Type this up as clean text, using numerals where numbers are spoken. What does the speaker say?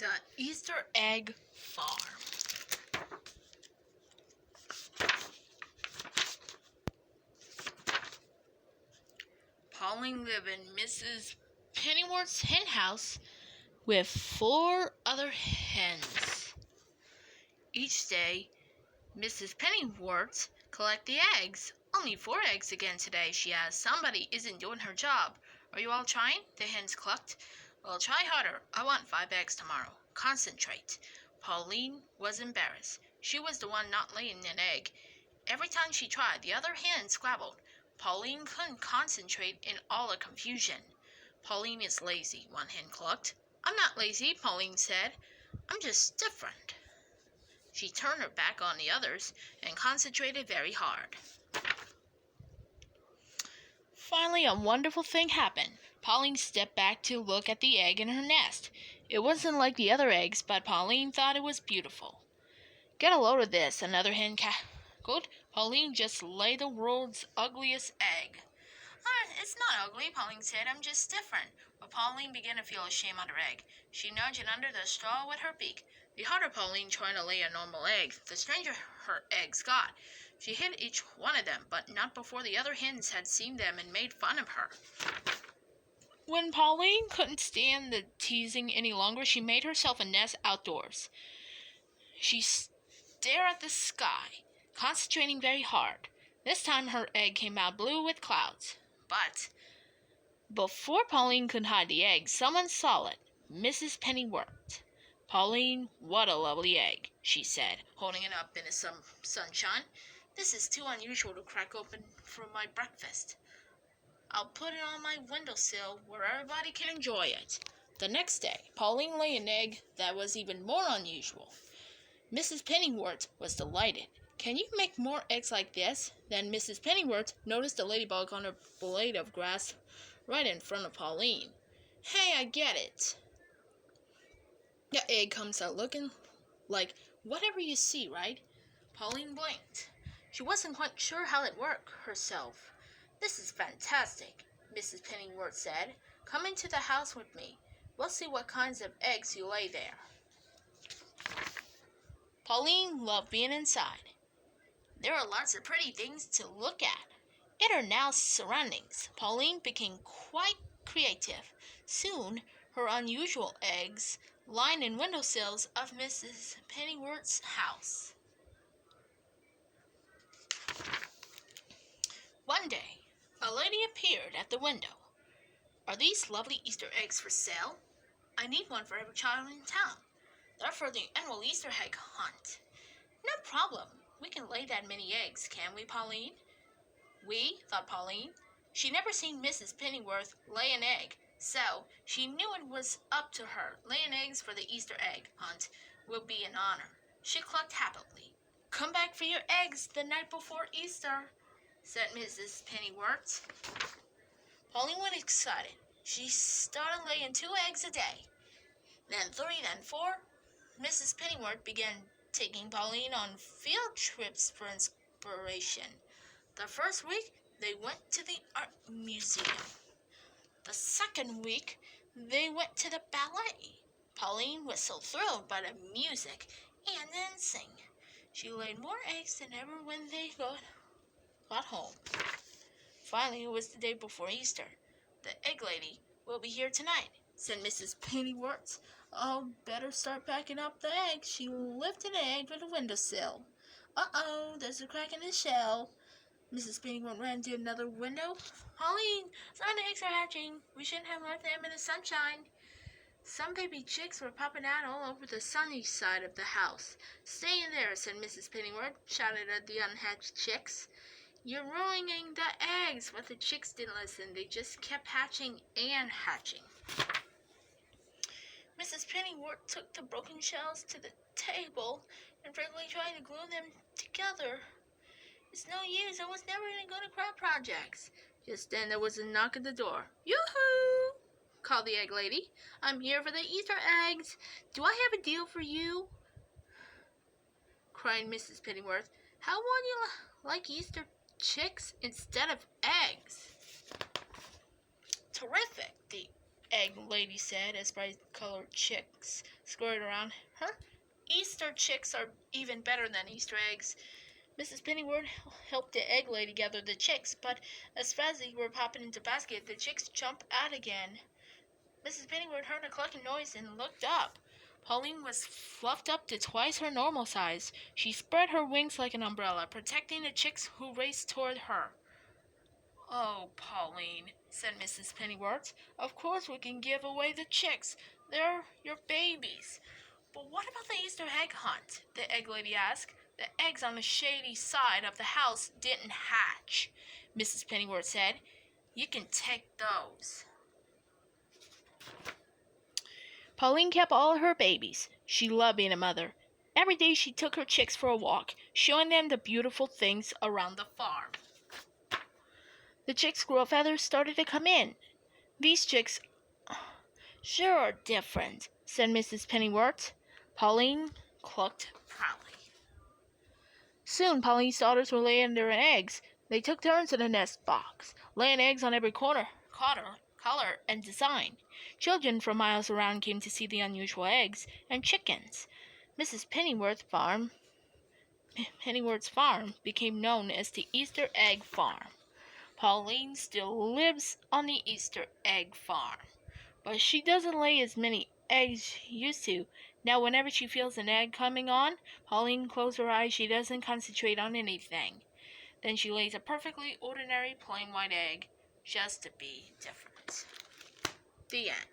The Easter Egg Farm. Pauline lived in Mrs. Pennyworth's hen house with 4 other hens. Each day, Mrs. Pennyworth collected the eggs. "Only 4 eggs again today," she asked. "Somebody isn't doing her job." "Are you all trying?" the hens clucked. "Well, try harder. I want 5 eggs tomorrow. Concentrate." Pauline was embarrassed. She was the one not laying an egg. Every time she tried, the other hens squabbled. Pauline couldn't concentrate in all the confusion. "Pauline is lazy," one hen clucked. "I'm not lazy," Pauline said. "I'm just different." She turned her back on the others and concentrated very hard. Finally, a wonderful thing happened. Pauline stepped back to look at the egg in her nest. It wasn't like the other eggs, but Pauline thought it was beautiful. "Get a load of this," another hen cackled. "Pauline just laid the world's ugliest egg." "It's not ugly," Pauline said. "I'm just different." But Pauline began to feel ashamed of her egg. She nudged it under the straw with her beak. The harder Pauline tried to lay a normal egg, the stranger her eggs got. She hid each one of them, but not before the other hens had seen them and made fun of her. When Pauline couldn't stand the teasing any longer, she made herself a nest outdoors. She stared at the sky, concentrating very hard. This time her egg came out blue with clouds. But before Pauline could hide the egg, someone saw it. Mrs. Pennyworth. "Pauline, what a lovely egg," she said, holding it up in the sunshine. "This is too unusual to crack open for my breakfast. I'll put it on my windowsill where everybody can enjoy it." The next day, Pauline laid an egg that was even more unusual. Mrs. Pennyworth was delighted. "Can you make more eggs like this?" Then Mrs. Pennyworth noticed a ladybug on a blade of grass right in front of Pauline. "Hey, I get it. The egg comes out looking like whatever you see, right?" Pauline blinked. She wasn't quite sure how it worked herself. "This is fantastic," Mrs. Pennyworth said. "Come into the house with me. We'll see what kinds of eggs you lay there." Pauline loved being inside. There were lots of pretty things to look at. In her now surroundings, Pauline became quite creative. Soon, her unusual eggs lined in windowsills of Mrs. Pennyworth's house. One day, a lady appeared at the window. "Are these lovely Easter eggs for sale? I need one for every child in town. They're for the annual Easter egg hunt." "No problem. We can lay that many eggs, can't we, Pauline?" "We," thought Pauline. She'd never seen Mrs. Pennyworth lay an egg, so she knew it was up to her. Laying eggs for the Easter egg hunt would be an honor. She clucked happily. "Come back for your eggs the night before Easter," said Mrs. Pennyworth. Pauline was excited. She started laying 2 eggs a day, then 3, then 4. Mrs. Pennyworth began taking Pauline on field trips for inspiration. The first week, they went to the art museum. The second week, they went to the ballet. Pauline was so thrilled by the music and dancing. She laid more eggs than ever when they got home. Finally, it was the day before Easter. "The egg lady will be here tonight," said Mrs. Pennyworth. "I'll better start packing up the eggs." She lifted an egg from the windowsill. "Uh-oh, there's a crack in the shell." Mrs. Pennyworth ran to another window. "Pauline, some of the eggs are hatching. We shouldn't have left them in the sunshine." Some baby chicks were popping out all over the sunny side of the house. "Stay in there," said Mrs. Pennyworth, shouted at the unhatched chicks. "You're ruining the eggs." But the chicks didn't listen. They just kept hatching and hatching. Mrs. Pennyworth took the broken shells to the table and frantically tried to glue them together. "It's no use. I was never any good at craft projects." Just then there was a knock at the door. "Yoo-hoo!" called the egg lady. "I'm here for the Easter eggs. Do I have a deal for you?" cried Mrs. Pennyworth. "How would you like Easter chicks instead of eggs?" "Terrific," the egg lady said as bright-colored chicks scurried around her. Easter chicks are even better than Easter eggs. Mrs. Pennyworth helped the egg lady gather the chicks, but as fast as they were popping into the basket, the chicks jumped out again. Mrs. Pennyworth heard a clucking noise and looked up. Pauline was fluffed up to twice her normal size. She spread her wings like an umbrella, protecting the chicks who raced toward her. "Oh, Pauline," said Mrs. Pennyworth, "of course we can give away the chicks. They're your babies." "But what about the Easter egg hunt?" the egg lady asked. "The eggs on the shady side of the house didn't hatch," Mrs. Pennyworth said. "You can take those." Pauline kept all her babies. She loved being a mother. Every day she took her chicks for a walk, showing them the beautiful things around the farm. The chicks' squirrel feathers started to come in. "These chicks sure are different," said Mrs. Pennyworth. Pauline clucked proudly. Soon Pauline's daughters were laying their eggs. They took turns in the nest box, laying eggs on every corner, color, and design. Children from miles around came to see the unusual eggs and chickens. Mrs. Pennyworth's farm became known as the Easter Egg Farm. Pauline still lives on the Easter Egg Farm, but she doesn't lay as many eggs she used to. Now whenever she feels an egg coming on, Pauline closes her eyes. She doesn't concentrate on anything. Then she lays a perfectly ordinary plain white egg, just to be different. The end.